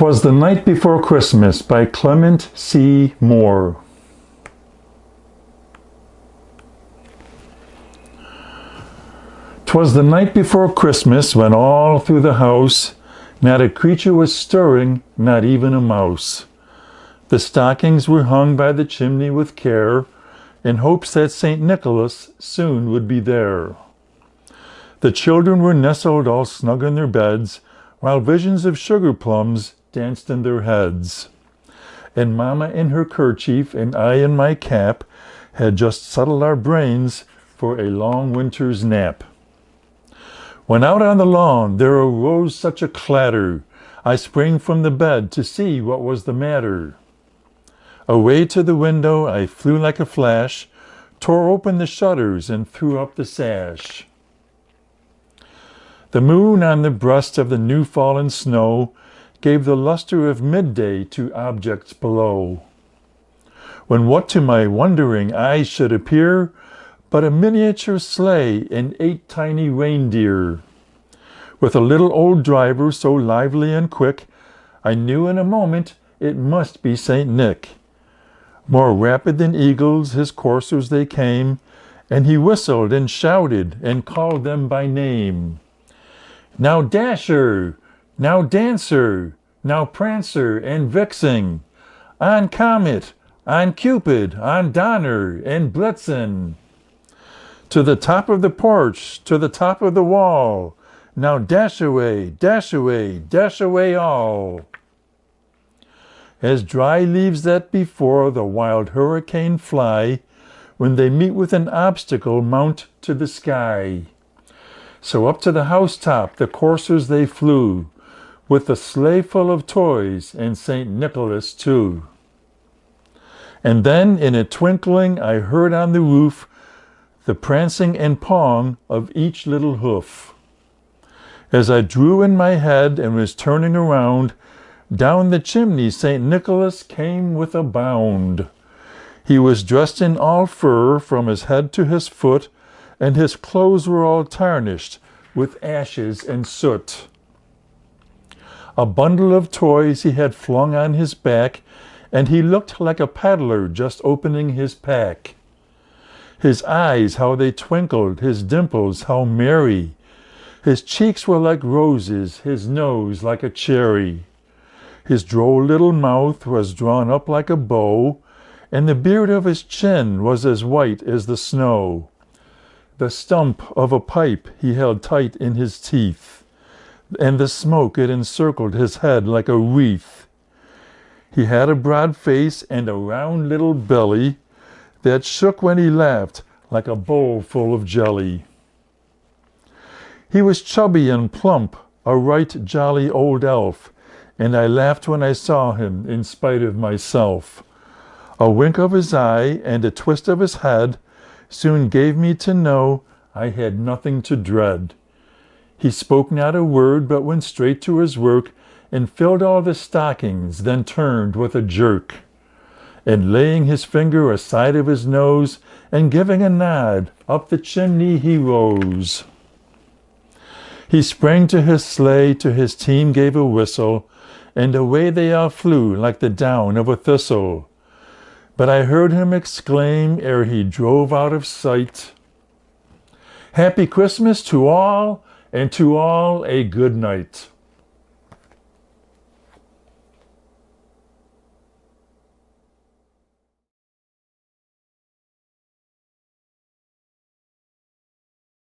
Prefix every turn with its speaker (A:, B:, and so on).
A: 'Twas the Night Before Christmas by Clement C. Moore. 'Twas the night before Christmas when all through the house not a creature was stirring, not even a mouse. The stockings were hung by the chimney with care, in hopes that St. Nicholas soon would be there. The children were nestled all snug in their beds, while visions of sugar plums danced in their heads. And Mama in her kerchief and I in my cap had just settled our brains for a long winter's nap. When out on the lawn there arose such a clatter, I sprang from the bed to see what was the matter. Away to the window I flew like a flash, tore open the shutters and threw up the sash. The moon on the breast of the new-fallen snow gave the luster of midday to objects below, when what to my wondering eyes should appear but a miniature sleigh and 8 tiny reindeer. With a little old driver so lively and quick, I knew in a moment it must be St. Nick. More rapid than eagles his coursers they came, and he whistled and shouted and called them by name. Now Dasher, now Dancer, now Prancer and Vixen, on Comet, on Cupid, on Donner and Blitzen. To the top of the porch, to the top of the wall, now dash away, dash away, dash away all. As dry leaves that before the wild hurricane fly, when they meet with an obstacle mount to the sky. So up to the housetop the coursers they flew, with the sleigh full of toys and St. Nicholas too. And then in a twinkling I heard on the roof the prancing and pawing of each little hoof. As I drew in my head and was turning around, down the chimney St. Nicholas came with a bound. He was dressed in all fur from his head to his foot, and his clothes were all tarnished with ashes and soot. A bundle of toys he had flung on his back, and he looked like a peddler just opening his pack. His eyes, how they twinkled, his dimples, how merry. His cheeks were like roses, his nose like a cherry. His droll little mouth was drawn up like a bow, and the beard of his chin was as white as the snow. The stump of a pipe he held tight in his teeth, and the smoke it encircled his head like a wreath. He had a broad face and a round little belly that shook when he laughed like a bowl full of jelly. He was chubby and plump, a right jolly old elf, and I laughed when I saw him in spite of myself. A wink of his eye and a twist of his head soon gave me to know I had nothing to dread. He spoke not a word, but went straight to his work and filled all the stockings, then turned with a jerk. And laying his finger aside of his nose and giving a nod, up the chimney he rose. He sprang to his sleigh, to his team gave a whistle, and away they all flew like the down of a thistle. But I heard him exclaim ere he drove out of sight, "Happy Christmas to all, and to all a good night."